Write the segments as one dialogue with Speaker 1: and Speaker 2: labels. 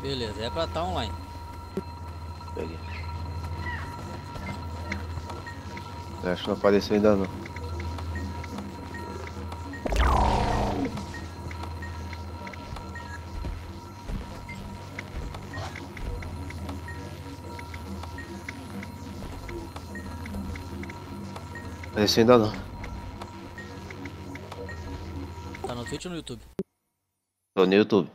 Speaker 1: Beleza, é pra estar online.
Speaker 2: Peguei. Acho que não apareceu ainda não. Apareceu ainda não.
Speaker 1: Tá no Twitch ou no YouTube?
Speaker 2: Tô no YouTube.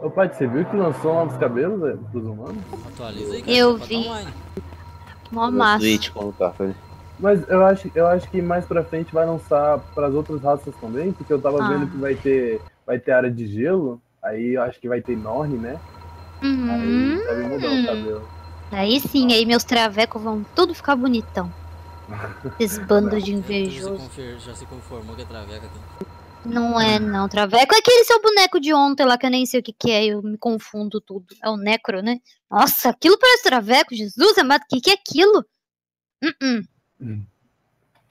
Speaker 3: Ô pai, você viu que lançou novos cabelos, velho, pros humanos?
Speaker 1: Atualiza aí, cara,
Speaker 4: Eu
Speaker 1: que é pra estar
Speaker 4: vi.
Speaker 1: online.
Speaker 4: Mó
Speaker 2: Tô no
Speaker 4: massa.
Speaker 2: Twitch, como tá? Peraí.
Speaker 3: Mas eu acho que mais pra frente vai lançar pras outras raças também, porque eu tava vendo que vai ter área de gelo, aí eu acho que vai ter Norn, né? Aí deve mudar o cabelo.
Speaker 4: Aí sim, aí meus travecos vão tudo ficar bonitão. Esse bando de invejoso.
Speaker 1: Já se conformou que é traveca aqui.
Speaker 4: Não é não, traveco é aquele seu boneco de ontem lá que eu nem sei o que que é, eu me confundo tudo. É o necro, né? Nossa, aquilo parece traveco, Jesus amado, o que que é aquilo?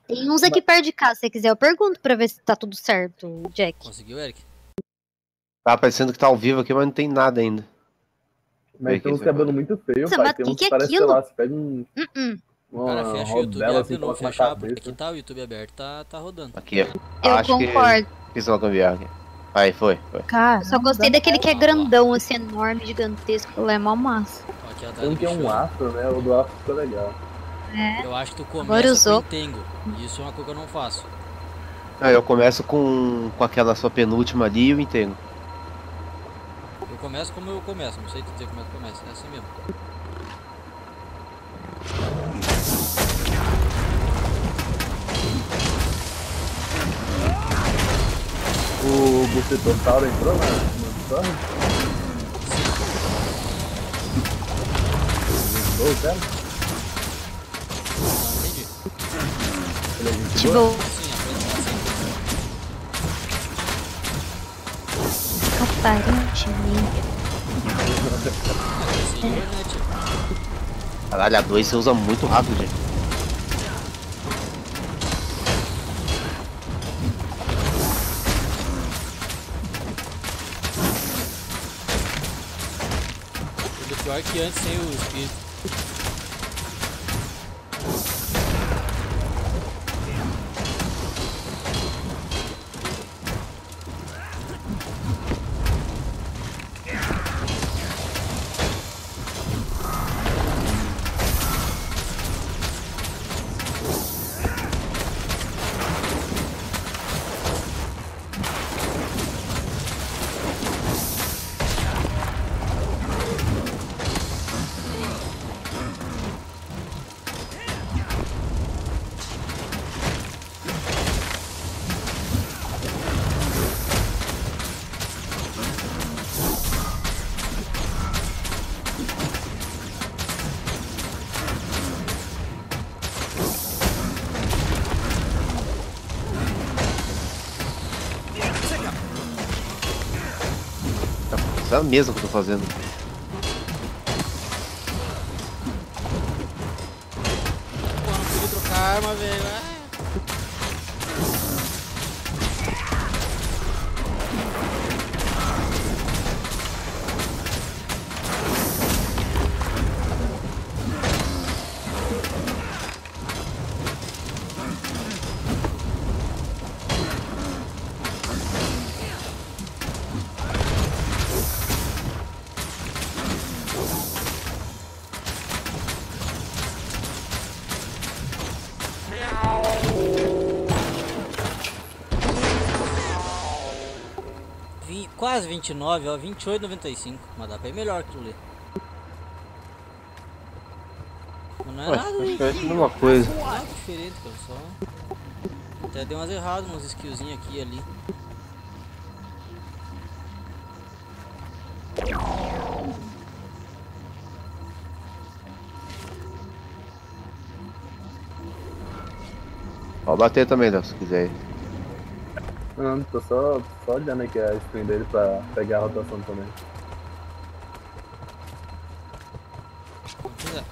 Speaker 4: Tem uns aqui perto de casa, se você quiser eu pergunto pra ver se tá tudo certo, Jack.
Speaker 1: Conseguiu, Eric?
Speaker 2: Tá aparecendo que tá ao vivo aqui, mas não tem nada ainda.
Speaker 3: Mas tem uns cabelos muito feios,
Speaker 4: Nossa,
Speaker 3: pai.
Speaker 4: mas
Speaker 3: Tem
Speaker 4: que
Speaker 3: uns
Speaker 4: que é
Speaker 3: que parece, sei
Speaker 4: aquilo?
Speaker 3: lá, você pega uma
Speaker 1: Cara, fecha o YouTube,
Speaker 3: rodela
Speaker 1: abre de
Speaker 3: assim,
Speaker 1: novo,
Speaker 3: coloca na
Speaker 1: fechar, porque
Speaker 3: cabeça.
Speaker 1: aqui tá o YouTube aberto, tá rodando.
Speaker 2: Aqui, ó.
Speaker 4: Eu
Speaker 2: Acho
Speaker 4: concordo.
Speaker 2: que eles vão cambiar aqui. Aí, foi.
Speaker 4: Cara, só gostei daquele que é grandão, assim, enorme, gigantesco, lá é mó massa.
Speaker 1: Ó, aqui atrás
Speaker 3: Tem
Speaker 1: do
Speaker 3: um que é um
Speaker 1: bicho aí.
Speaker 3: afro, né? O do afro ficou legal.
Speaker 1: Eu acho que tu
Speaker 4: Agora
Speaker 1: começa
Speaker 4: usou.
Speaker 1: com Intengo. E isso é uma coisa que eu não faço.
Speaker 2: Ah, eu começo com aquela sua penúltima ali e o inteiro.
Speaker 1: Eu começo como eu começo, não sei te dizer como é que começa, é assim mesmo.
Speaker 3: O Bucetossauro entrou na torre? Entrou, cara?
Speaker 1: Não entendi.
Speaker 3: Ele é gente
Speaker 4: Tipo,
Speaker 3: boa?
Speaker 1: Sim, assim.
Speaker 4: aparentemente.
Speaker 2: Caralho, a 2 você usa muito rápido, gente.
Speaker 1: Tudo pior que antes sem o espírito.
Speaker 2: É a mesma que eu tô fazendo.
Speaker 1: Pô, não consegui trocar arma, velho. Ah. Quase 29, ó, 28,95. Mas dá pra ir melhor que aquilo ali. Mas não é
Speaker 2: Ué,
Speaker 1: nada
Speaker 2: acho
Speaker 1: aí.
Speaker 2: que é a mesma coisa.
Speaker 1: Nada diferente, cara, só. Até deu umas erradas, uns skillzinhos aqui e ali.
Speaker 2: Pode bater também, Léo, se quiser.
Speaker 3: Não, tô só olhando aqui a screen dele pra pegar a rotação também.
Speaker 1: Não quiser.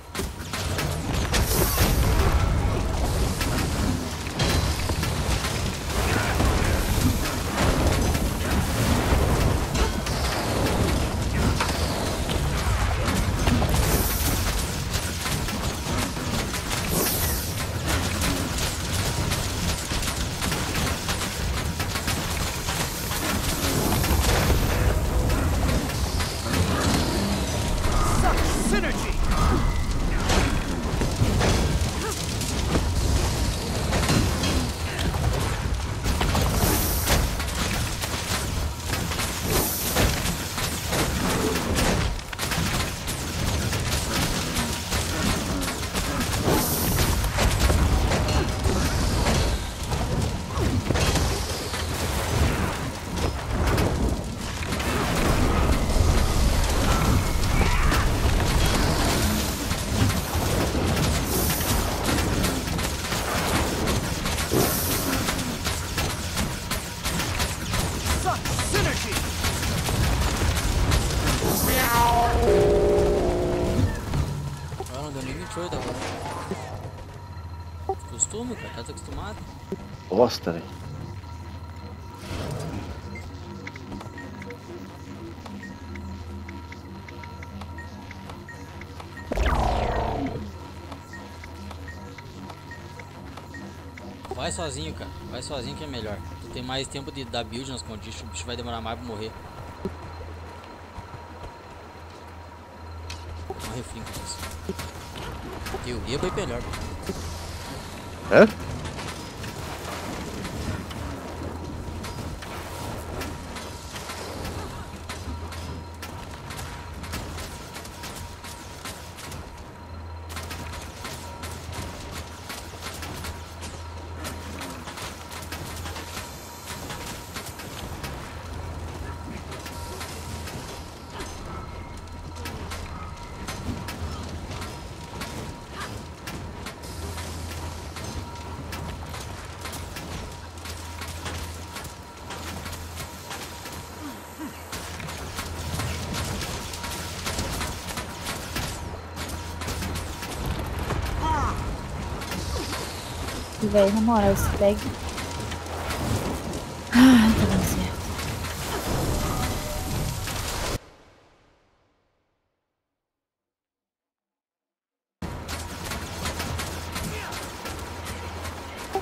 Speaker 1: costume, cara. Tá acostumado.
Speaker 2: Bosta, velho.
Speaker 1: Vai sozinho, cara. Vai sozinho que é melhor. Tu tem mais tempo de dar build nas conditions. O bicho vai demorar mais pra morrer. Morre frinco disso. Teoria foi melhor.
Speaker 2: Hã?
Speaker 4: Velho, na moral, esse tag. Ai, tá dando certo.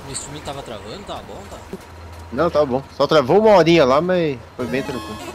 Speaker 1: O streaming tava travando, tava bom, tá?
Speaker 2: Não, tá bom. Só travou uma horinha lá, mas foi bem tranquilo.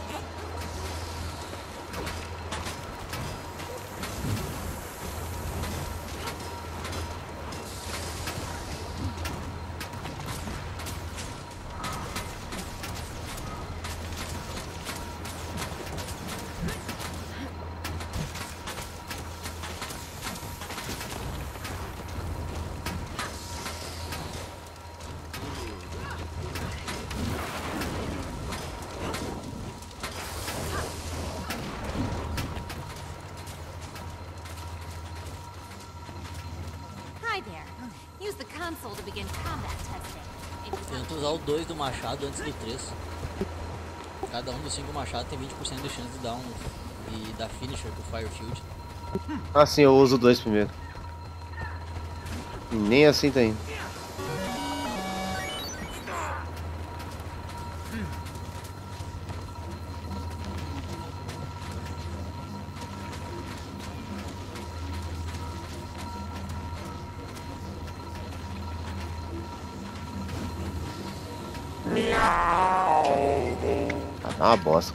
Speaker 5: Hi there. Use the console to begin combat testing.
Speaker 1: Tenta usar o 2 do machado antes do 3. Cada um dos 5 machados tem 20% de chance de dar e dar finisher com Fire Field.
Speaker 2: Ah, sim, eu uso 2 primeiro. E nem assim tá indo. Tá uma bosta.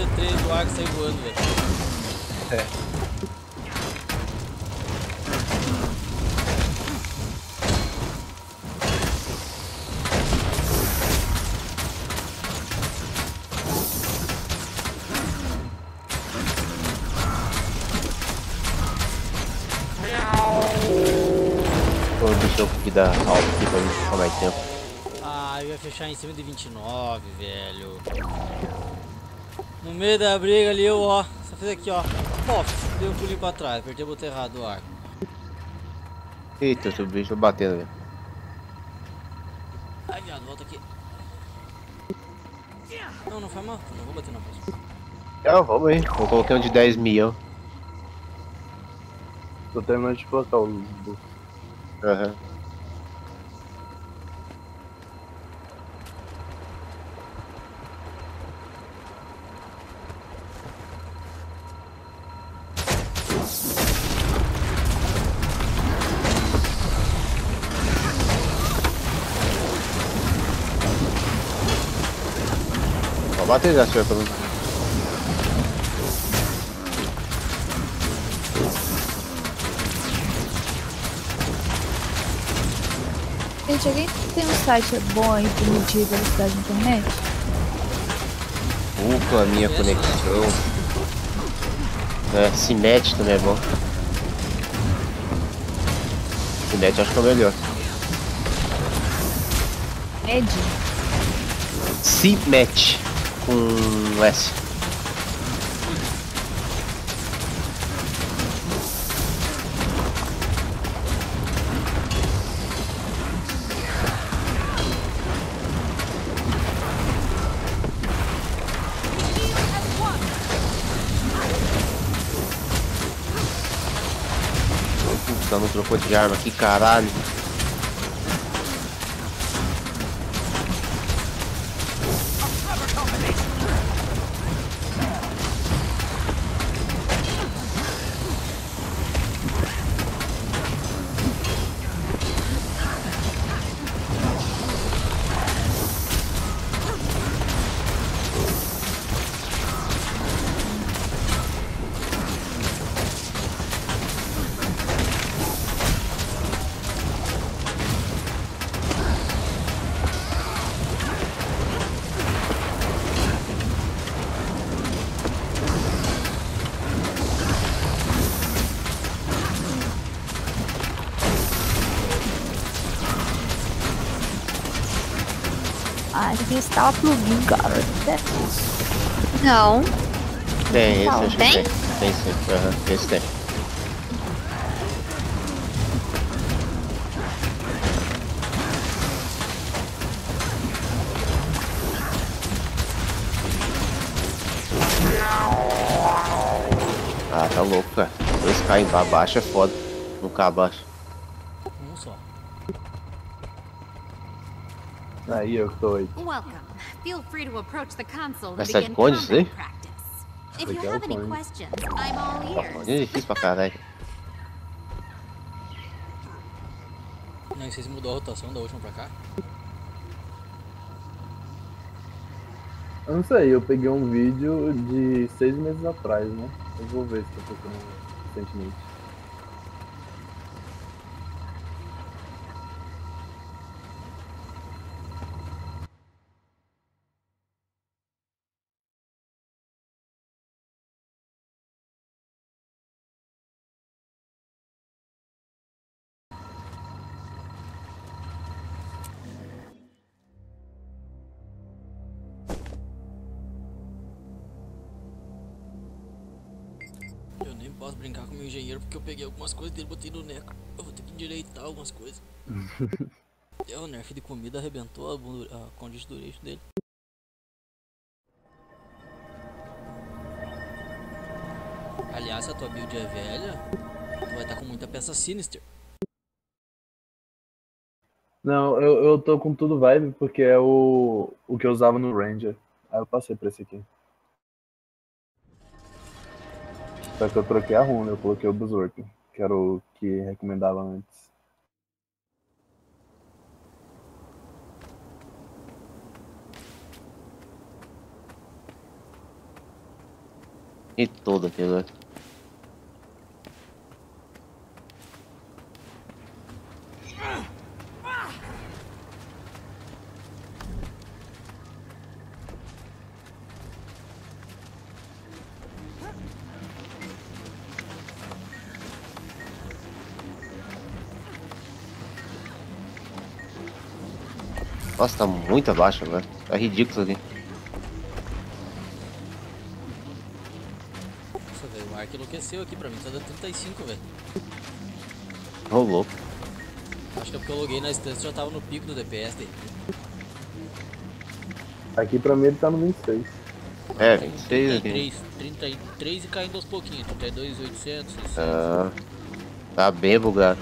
Speaker 1: D3 do ar que saiu voando, velho.
Speaker 3: É.
Speaker 2: Deixa eu dar alto aqui pra não ficar mais tempo.
Speaker 1: Ah, eu ia fechar em cima de 29, velho. No meio da briga ali, eu, ó. Só fiz aqui, ó. Pof, deu um pulinho pra trás. Apertei o botão errado do arco.
Speaker 2: Eita, o bicho batendo, velho.
Speaker 1: Ai, viado, volta aqui. Não, não foi mal. Não vou bater na próxima.
Speaker 2: Vamos aí. Vou colocar um de 10 milhão.
Speaker 3: Tô terminando de colocar o...
Speaker 2: Aham. Pode bater já, senhor, pelo menos.
Speaker 6: Gente, alguém tem um site bom aí pra medir velocidade da internet?
Speaker 2: A minha conexão. É, Cinet também é bom. Cinet acho que é o melhor.
Speaker 6: Med?
Speaker 2: Cinet com S. Não trocou de arma aqui, caralho.
Speaker 6: Ah, tem que instalar plugin, cara.
Speaker 4: Não.
Speaker 2: Tem, esse
Speaker 4: Não,
Speaker 2: acho que
Speaker 4: tem?
Speaker 2: tem. Tem sim. Aham, esse tem. Ah, tá louco, cara. Dois caem pra baixo é foda. Um cá abaixo.
Speaker 1: Um só.
Speaker 3: Aí eu tô aí.
Speaker 5: Welcome. Feel free to approach the console and
Speaker 2: Mas tá de
Speaker 5: begin
Speaker 2: cone isso aí?
Speaker 5: combat practice. If you
Speaker 3: Legal,
Speaker 5: have any
Speaker 3: cone.
Speaker 5: questions, I'm all ears.
Speaker 2: É difícil pra caralho.
Speaker 1: Não sei se mudou a rotação da última pra cá.
Speaker 3: Eu não sei, eu peguei um vídeo de 6 meses atrás, né? Eu vou ver se eu tô procurando recentemente.
Speaker 1: Eu nem posso brincar com o meu engenheiro porque eu peguei algumas coisas dele e botei no necro. Eu vou ter que endireitar algumas coisas. O nerf de comida arrebentou a condition duration dele. Aliás, se a tua build é velha, tu vai estar com muita peça sinister.
Speaker 3: Não, eu tô com tudo vibe porque é o que eu usava no Ranger. Aí eu passei pra esse aqui. Só que eu troquei a runa, eu coloquei o Berserker, que era o que recomendava antes.
Speaker 2: E todo aqui agora. Nossa, tá muito abaixo agora. Tá ridículo aqui.
Speaker 1: Nossa, velho, o arco enlouqueceu aqui pra mim. Tá dando 35, velho.
Speaker 2: Ô, louco.
Speaker 1: Acho que é porque eu loguei na instância e já tava no pico do DPS daí.
Speaker 3: Aqui pra mim ele tá no 26.
Speaker 2: É, 26 aqui.
Speaker 1: 33 e caindo aos pouquinhos. 32.800, 600.
Speaker 2: Ah, tá bem bugado.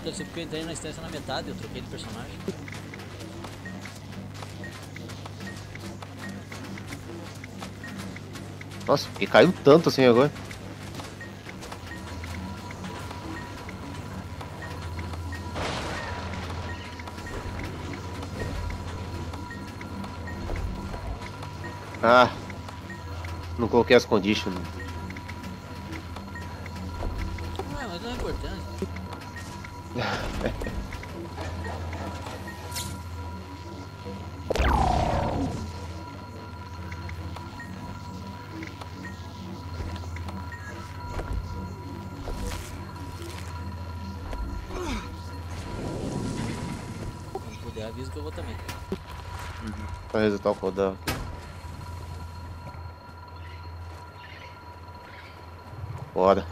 Speaker 1: Deve ser porque eu entrei na instância na metade, eu troquei de personagem.
Speaker 2: Nossa, e caiu tanto assim agora. Ah, não coloquei as conditions.
Speaker 1: Ah, mas não é importante. Quando puder, aviso que eu vou também.
Speaker 2: Pra resetar o codão. Bora.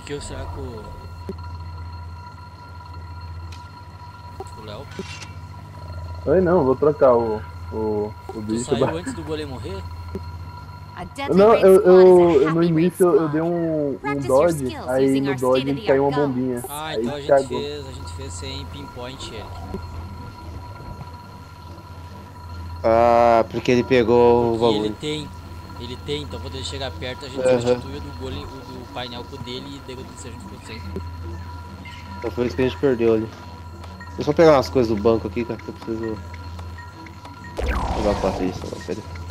Speaker 1: Que eu será com o Léo?
Speaker 3: Oi, não, vou trocar o
Speaker 1: Tu
Speaker 3: bicho.
Speaker 1: saiu antes do golem morrer?
Speaker 5: A deadly
Speaker 3: Não,
Speaker 5: raid squad is a
Speaker 3: no
Speaker 5: happy raid
Speaker 3: início eu
Speaker 5: squad.
Speaker 3: dei um
Speaker 5: Practice your
Speaker 3: dodge,
Speaker 5: skills
Speaker 3: aí
Speaker 5: using
Speaker 3: no
Speaker 5: our
Speaker 3: dodge
Speaker 5: state-of-the-art
Speaker 3: caiu uma
Speaker 5: guns.
Speaker 3: bombinha.
Speaker 1: Ah,
Speaker 3: Aí
Speaker 1: então a
Speaker 3: cagou.
Speaker 1: gente fez sem pinpoint ele.
Speaker 2: Ah, porque ele pegou o
Speaker 1: Porque
Speaker 2: bagulho.
Speaker 1: ele tem, então quando ele chegar perto a gente
Speaker 2: Aham.
Speaker 1: substitui o do golem, o do painel com o dele e daí se a gente for sem.
Speaker 2: Então foi isso que a gente perdeu ali. Deixa eu só pegar umas coisas do banco aqui, cara, que eu preciso jogar pra isso. Pera aí.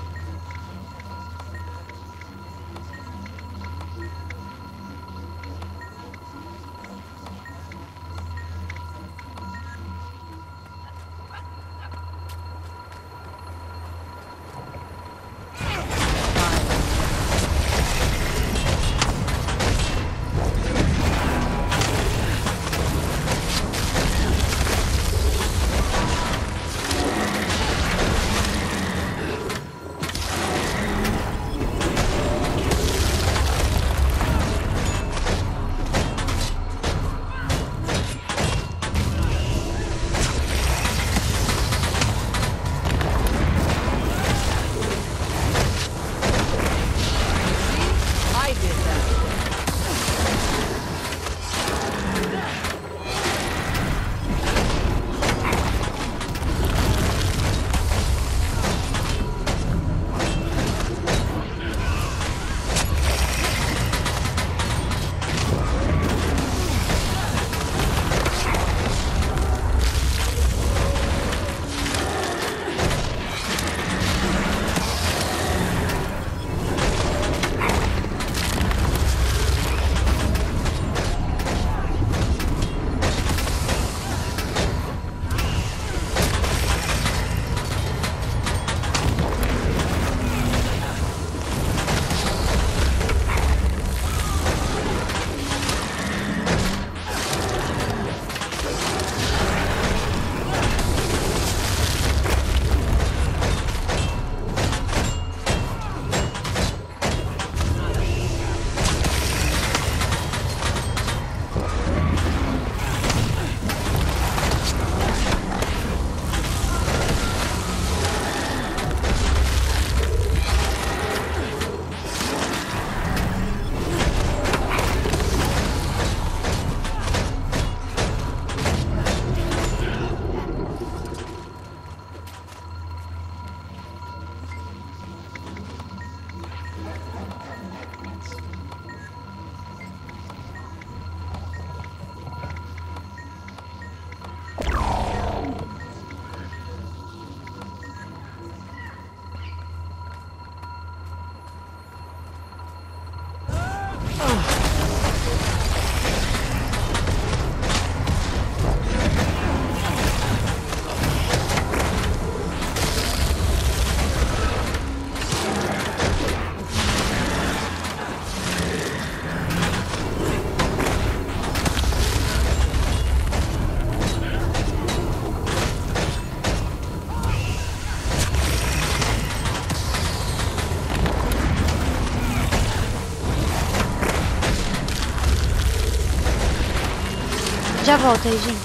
Speaker 4: Já volto aí, gente.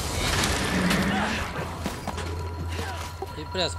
Speaker 1: Represa.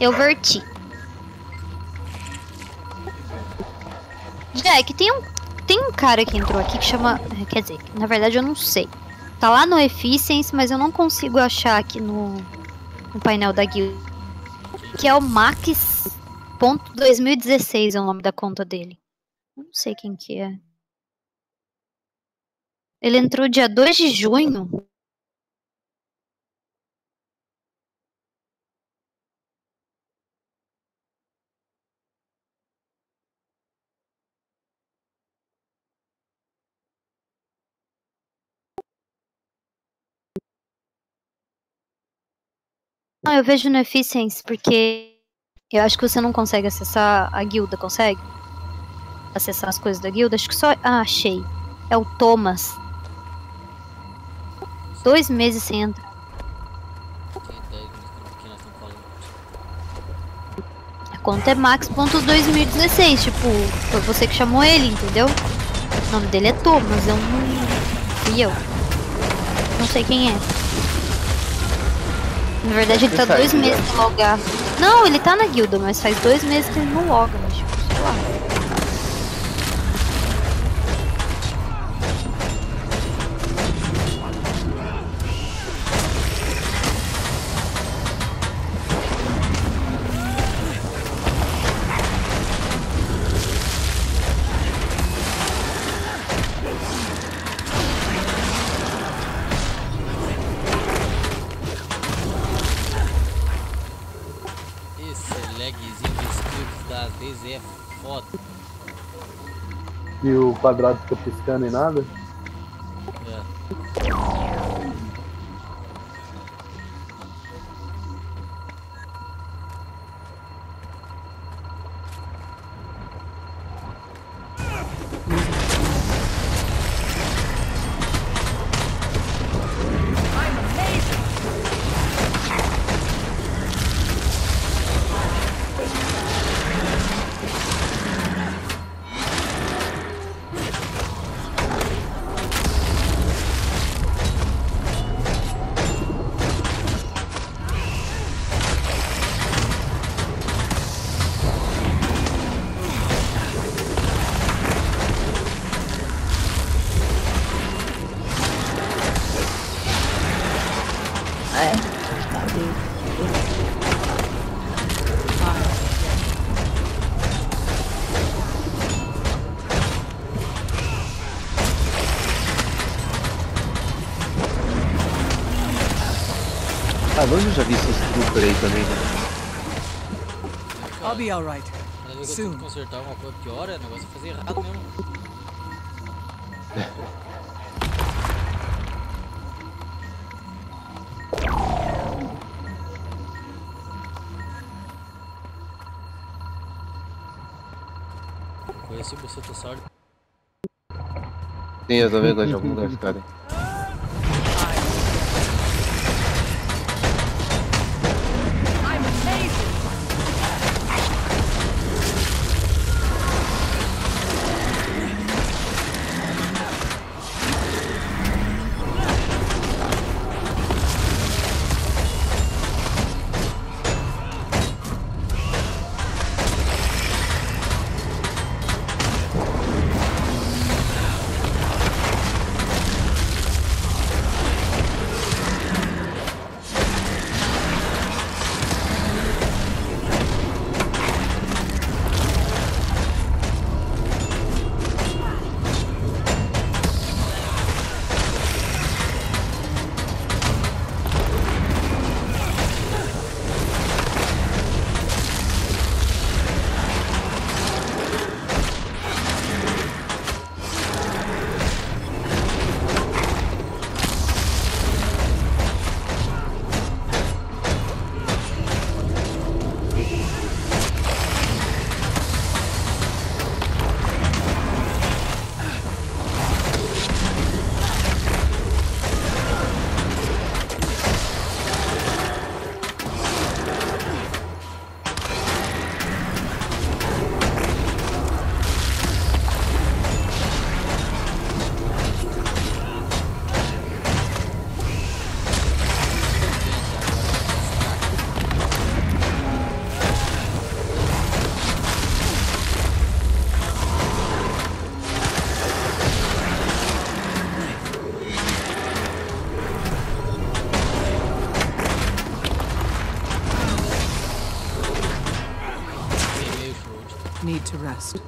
Speaker 4: Eu verti. Jack, tem um cara que entrou aqui que chama... Quer dizer, na verdade eu não sei. Tá lá no Efficiency, mas eu não consigo achar aqui no painel da guilda. Que é o Max.2016 é o nome da conta dele. Não sei quem que é. Ele entrou dia 2 de junho. Não, eu vejo no Efficiency porque eu acho que você não consegue acessar a guilda, consegue? Acessar as coisas da guilda? Acho que só... Ah, achei. É o Thomas. 2 meses sem entrar.
Speaker 1: Tem ideia do que nós estamos falando.
Speaker 4: A conta é Max.2016, tipo, foi você que chamou ele, entendeu? O nome dele é Thomas, eu não... Fui eu. Não sei quem é. Na verdade ele tá 2 meses sem logar. Não, ele tá na guilda, mas faz 2 meses que ele não loga, mas tipo, sei lá.
Speaker 1: Lagzinho dos scripts das vezes é foda.
Speaker 3: E o quadrado fica piscando e nada?
Speaker 1: É.
Speaker 2: Ah, não, eu já vi esses truques aí também, né?
Speaker 7: I'll be alright.
Speaker 1: Cada vez que eu tento consertar alguma coisa pior, o negócio é fazer errado mesmo. Conheci o Bucetossauro.
Speaker 2: Sim, eu também gosto de algum lugar esse cara.
Speaker 7: need to rest.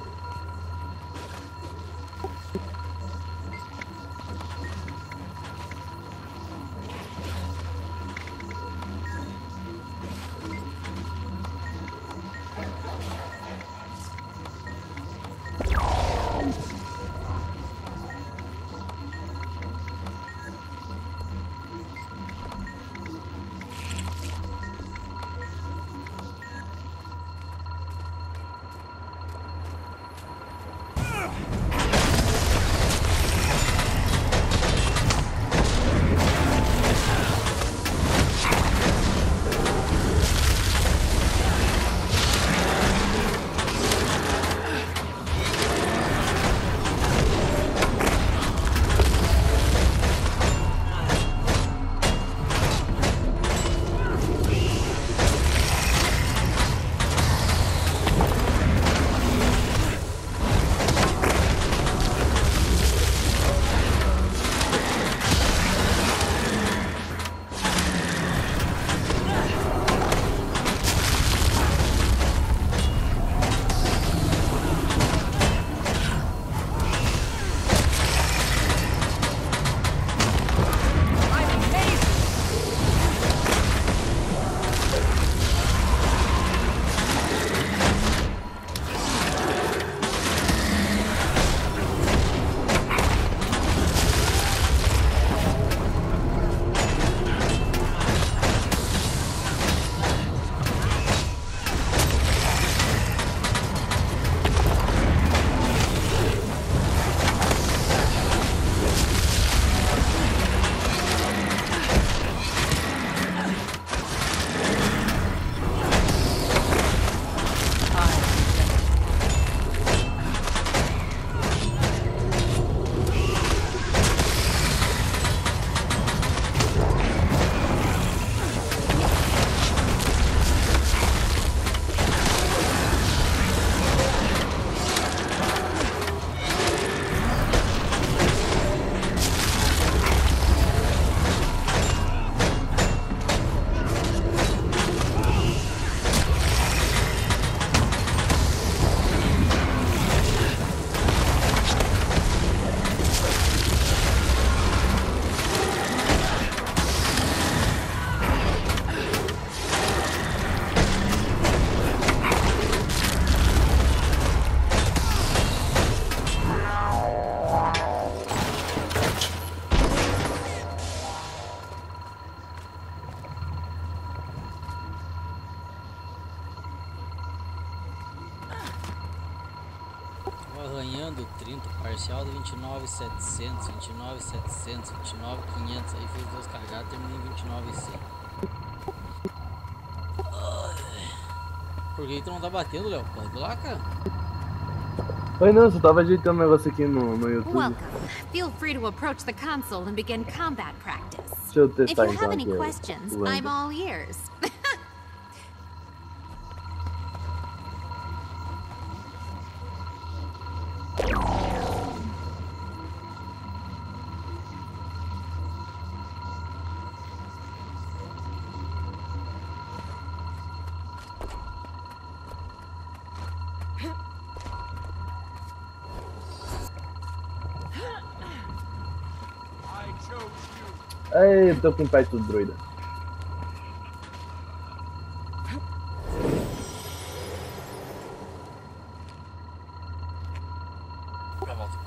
Speaker 1: Arranhando 30, parcial de 29.700, 29.700, 29.500, aí fiz 2 cagadas, terminei em 29.100. Por que tu não tá batendo, Léo? Corre do lá, cara.
Speaker 3: Oi, não, só tava ajeitando um negócio aqui no YouTube.
Speaker 5: Welcome. Feel free to approach the console and begin combat practice.
Speaker 3: Deixa eu
Speaker 5: If
Speaker 3: testar
Speaker 5: you
Speaker 3: então
Speaker 5: have any
Speaker 3: aqui.
Speaker 5: questions,
Speaker 3: o
Speaker 5: I'm
Speaker 3: render.
Speaker 5: all ears.
Speaker 3: Ei, eu tô com o pé tudo doido.
Speaker 1: Já volto.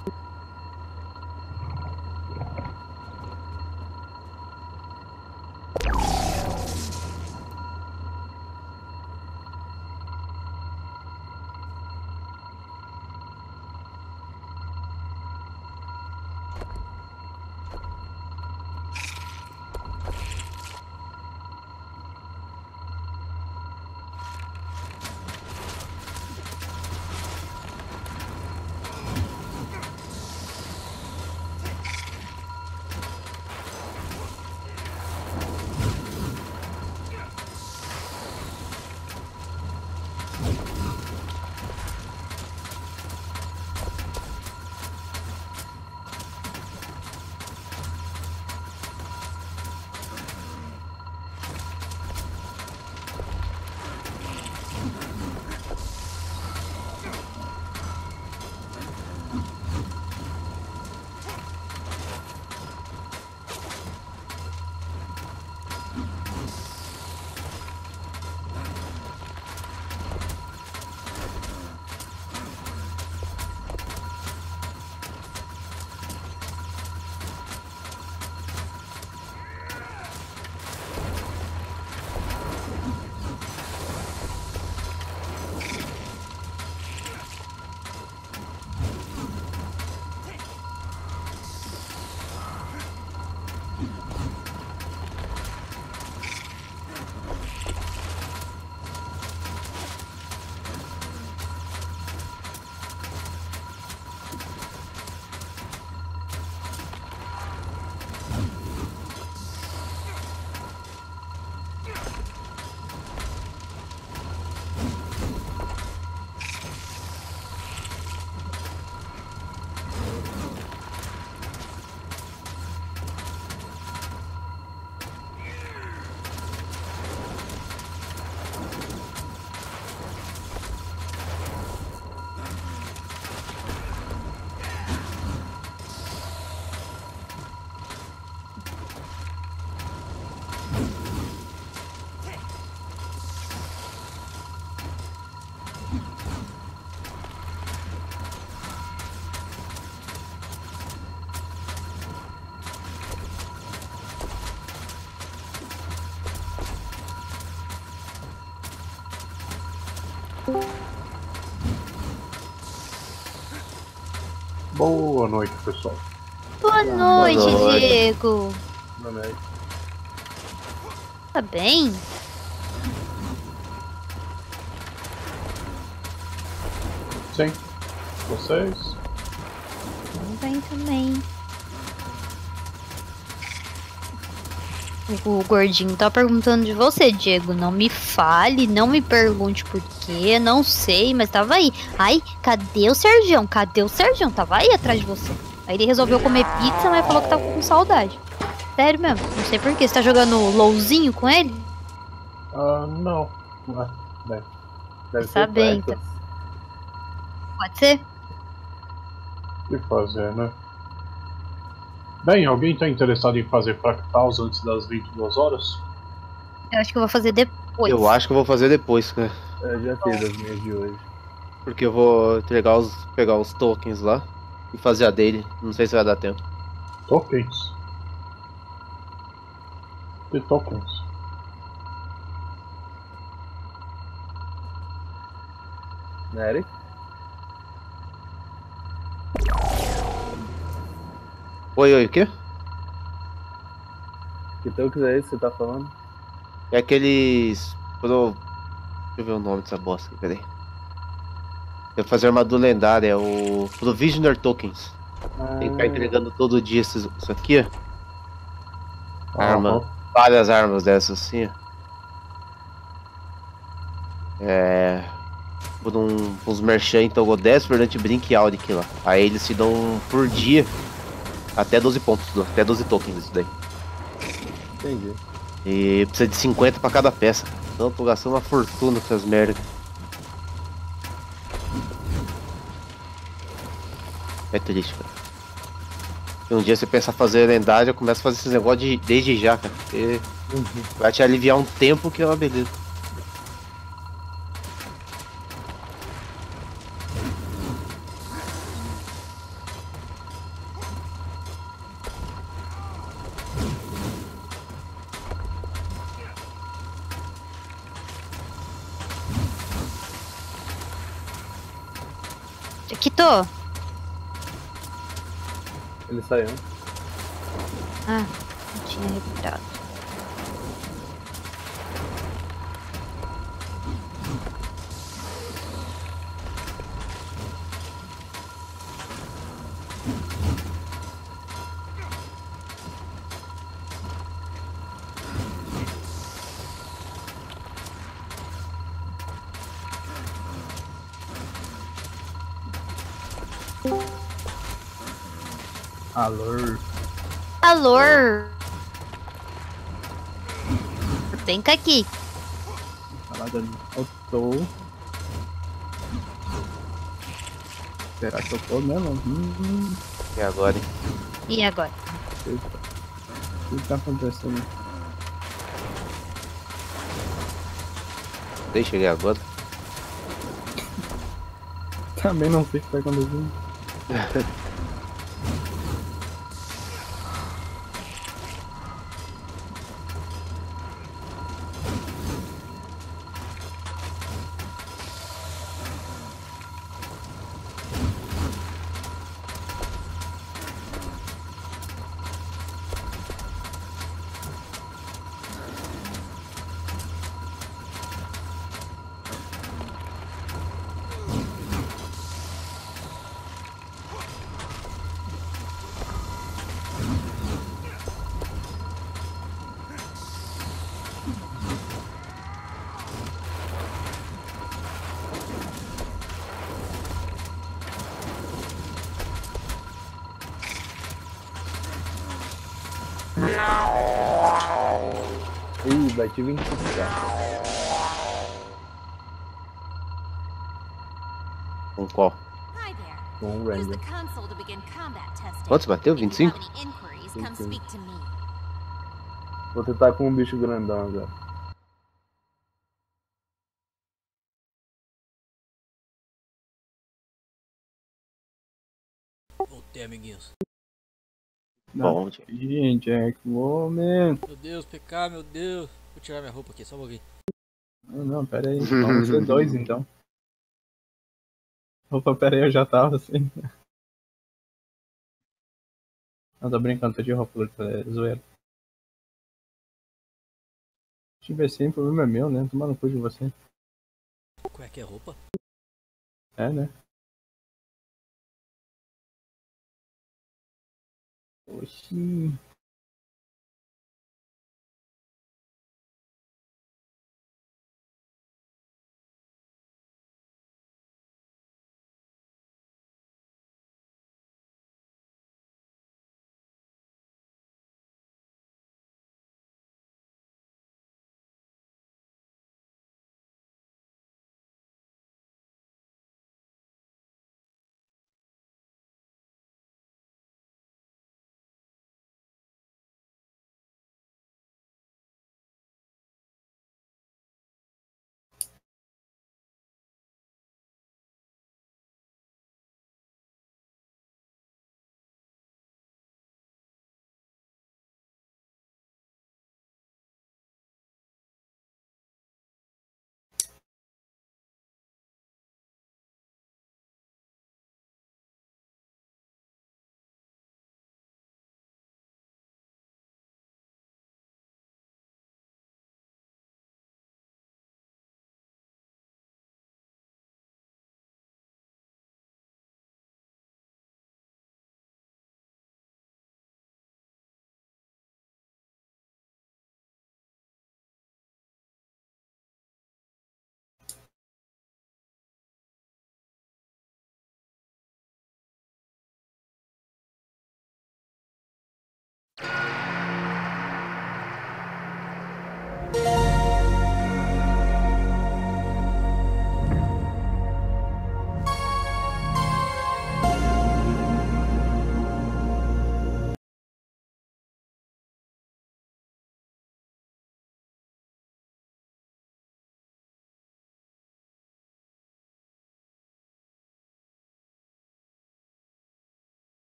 Speaker 7: Boa noite, pessoal.
Speaker 4: Boa noite,
Speaker 2: noite.
Speaker 4: Diego.
Speaker 3: Boa noite.
Speaker 4: Tá bem?
Speaker 7: Sim. Vocês?
Speaker 4: Tudo bem também. O gordinho tá perguntando de você, Diego. Não me fale, não me pergunte por quê, não sei, mas tava aí. Ai, cadê o Sergião? Cadê o Sergião? Tava aí atrás de você. Aí ele resolveu comer pizza, mas falou que tava com saudade. Sério mesmo, não sei por quê. Você tá jogando LOLzinho com ele?
Speaker 7: Não. Bem.
Speaker 3: Deve
Speaker 4: Tá
Speaker 3: ser
Speaker 4: bem,
Speaker 3: Practice.
Speaker 4: Pode ser?
Speaker 7: O que fazer, né? Bem, alguém tá interessado em fazer fractals antes das 22 horas?
Speaker 4: Eu acho que eu vou fazer depois.
Speaker 2: Eu acho que eu vou fazer depois, cara.
Speaker 3: Eu já fiz as minhas de hoje.
Speaker 2: Porque eu vou pegar os tokens lá e fazer a dele. Não sei se vai dar tempo.
Speaker 7: Tokens. Que tokens?
Speaker 3: Né, Eric?
Speaker 2: Oi, o quê?
Speaker 3: Que tokens é esse que você tá falando?
Speaker 2: É aqueles. Deixa eu ver o nome dessa bosta aqui, peraí. Eu vou fazer armadura lendária, é o Provisioner Tokens. Tem que ficar entregando todo dia isso aqui, ó. Arma.
Speaker 7: Aham.
Speaker 2: Várias armas dessas assim, ó. Por uns merchan, então eu vou 10 Verdante Brink e Auric lá. Aí eles te dão por dia até 12 pontos, até 12 tokens isso daí.
Speaker 3: Entendi.
Speaker 2: E precisa de 50 pra cada peça. Então eu tô gastando uma fortuna com essas merdas. É triste, cara. Se um dia você pensar fazer lendária, começa a fazer esses negócios desde já, cara. Porque vai te aliviar um tempo que é uma beleza.
Speaker 4: Aqui tô.
Speaker 3: Ele saiu.
Speaker 4: Ah, não tinha reparado.
Speaker 3: Alô.
Speaker 4: Alô? Vem cá aqui.
Speaker 3: Parada de auto. Será que eu tô mesmo?
Speaker 2: E agora, hein?
Speaker 4: E agora?
Speaker 3: O que tá acontecendo?
Speaker 2: Deixa ele agora.
Speaker 3: Também não sei o que tá acontecendo. Ih, bati 25 já.
Speaker 2: Com qual?
Speaker 5: Hi there.
Speaker 3: Com um
Speaker 5: Use
Speaker 3: random.
Speaker 5: the console to begin combat testing.
Speaker 2: Quantos bateu?
Speaker 5: If you have
Speaker 2: 25?
Speaker 5: any inquiries, come
Speaker 3: 25.
Speaker 5: speak to me.
Speaker 3: Vou tentar com um bicho grandão agora.
Speaker 1: Voltei, amiguinhos.
Speaker 2: Bom,
Speaker 3: Gente, é que momento.
Speaker 1: Meu Deus, PK, meu Deus. Vou tirar minha roupa aqui, só um pouquinho.
Speaker 3: Não, pera aí. Vamos ser dois então. Opa, pera aí, eu já tava assim. Não, tô brincando, tô de roupa, é zoeira. Se tiver sem, o problema é meu, né? Tomar no cu de você.
Speaker 1: Cueca é roupa?
Speaker 3: É, né? Oxi.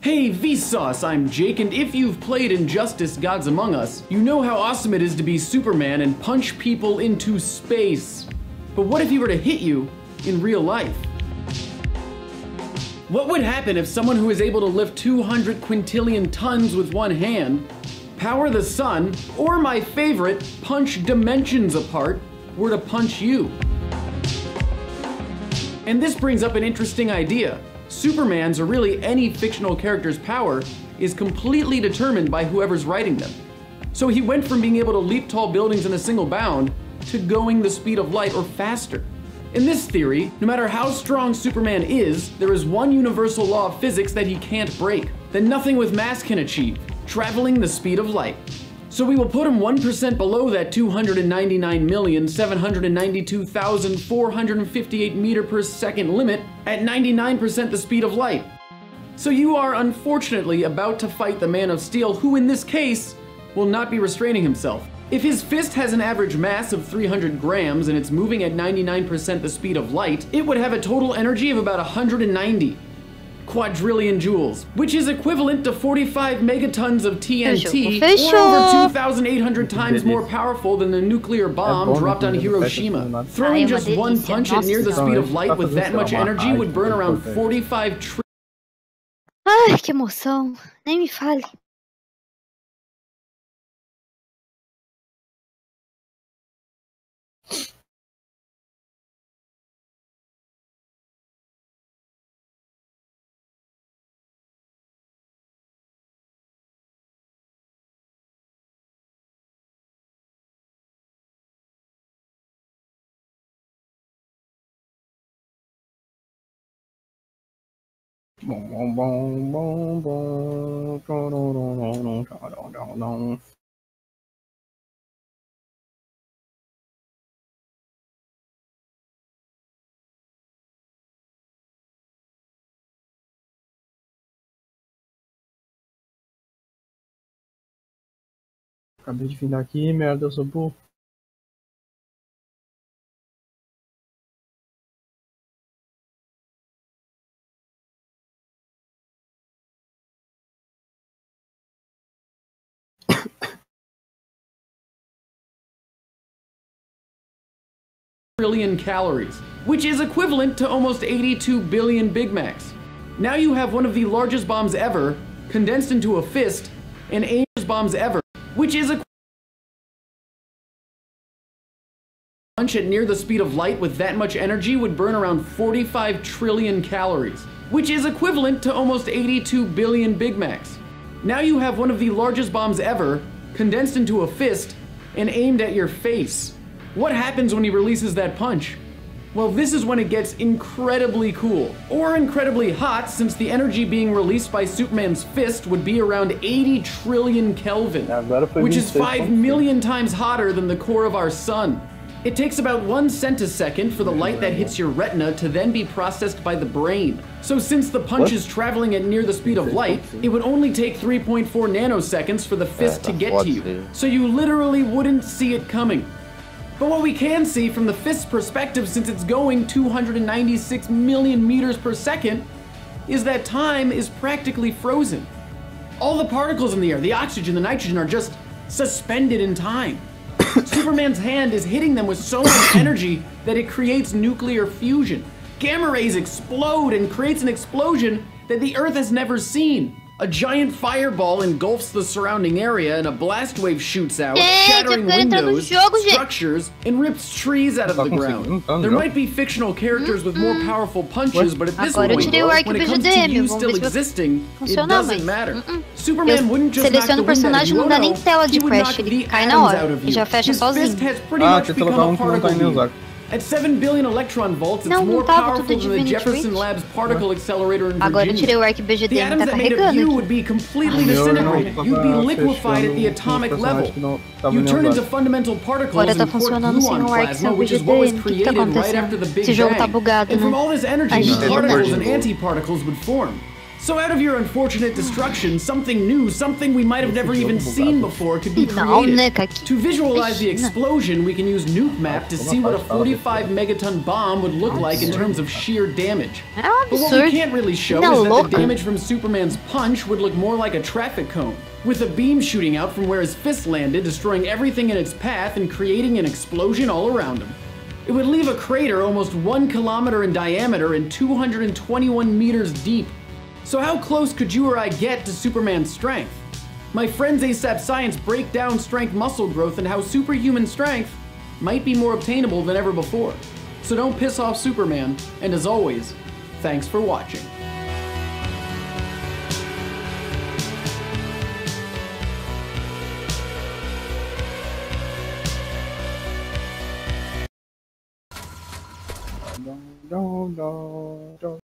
Speaker 8: Hey Vsauce, I'm Jake, and if you've played Injustice Gods Among Us, you know how awesome it is to be Superman and punch people into space. But what if he were to hit you in real life? What would happen if someone who is able to lift 200 quintillion tons with one hand, power the sun, or my favorite, punch dimensions apart, were to punch you? And this brings up an interesting idea. Superman's, or really any fictional character's power, is completely determined by whoever's writing them. So he went from being able to leap tall buildings in a single bound to going the speed of light or faster. In this theory, no matter how strong Superman is, there is one universal law of physics that he can't break, that nothing with mass can achieve: traveling the speed of light. So we will put him 1% below that 299,792,458 meter per second limit at 99% the speed of light. So you are unfortunately about to fight the Man of Steel, who in this case will not be restraining himself. If his fist has an average mass of 300 grams and it's moving at 99% the speed of light, it would have a total energy of about 190 quadrillion joules, which is equivalent to 45 megatons of TNT, or over 2,800 times more powerful than the nuclear bomb dropped on Hiroshima. Throwing just one punch at near the speed of light with that much energy would burn around 45 trillion.
Speaker 4: Ai, que emoção. Nem me fale.
Speaker 3: Acabei de vir daqui, merda, eu sou burro.
Speaker 8: Trillion calories, which is equivalent to almost 82 billion Big Macs. Now you have one of the largest bombs ever condensed into a fist and aimed bombs ever, which is a punch at near the speed of light with that much energy would burn around 45 trillion calories, which is equivalent to almost 82 billion Big Macs. Now you have one of the largest bombs ever condensed into a fist and aimed at your face. What happens when he releases that punch? Well, this is when it gets incredibly cool, or incredibly hot, since the energy being released by Superman's fist would be around 80 trillion Kelvin, which is 5 million times hotter than the core of our sun. It takes about 1 centisecond for the light that hits your retina to then be processed by the brain. So since the punch is traveling at near the speed of light, it would only take 3.4 nanoseconds for the fist to get to you. So you literally wouldn't see it coming. But what we can see from the fist's perspective, since it's going 296 million meters per second, is that time is practically frozen. All the particles in the air, the oxygen, the nitrogen, are just suspended in time. Superman's hand is hitting them with so much energy that it creates nuclear fusion. Gamma rays explode and creates an explosion that the Earth has never seen. A giant fireball engulfs the surrounding area and a blast wave shoots out, shattering windows, structures, and rips trees out of the ground. There might be fictional characters with more powerful punches, but at this point, when it comes to you still existing, it doesn't matter. Superman wouldn't just knock the wind out of you, no, he would knock the atoms out of you. His fist has pretty much become a particle. At 7 billion electron volts, it's more powerful than the Jefferson Labs particle accelerator in Virginia. The atoms that made of you would be completely disintegrated. You'd be liquefied at the atomic level. You turn into fundamental particles and pour gluon plasma, which is what was created right after the Big Bang. And from all this energy, particles and antiparticles would form. So out of your unfortunate destruction, something new, something we might have never even seen before could be created. To visualize the explosion, we can use Nuke Map to see what a 45 megaton bomb would look like in terms of sheer damage. But what we can't really show is that the damage from Superman's punch would look more like a traffic cone, with a beam shooting out from where his fist landed, destroying everything in its path and creating an explosion all around him. It would leave a crater almost 1 kilometer in diameter and 221 meters deep. So how close could you or I get to Superman's strength? My friends ASAP Science break down strength muscle growth and how superhuman strength might be more obtainable than ever before. So don't piss off Superman, and as always, thanks for watching.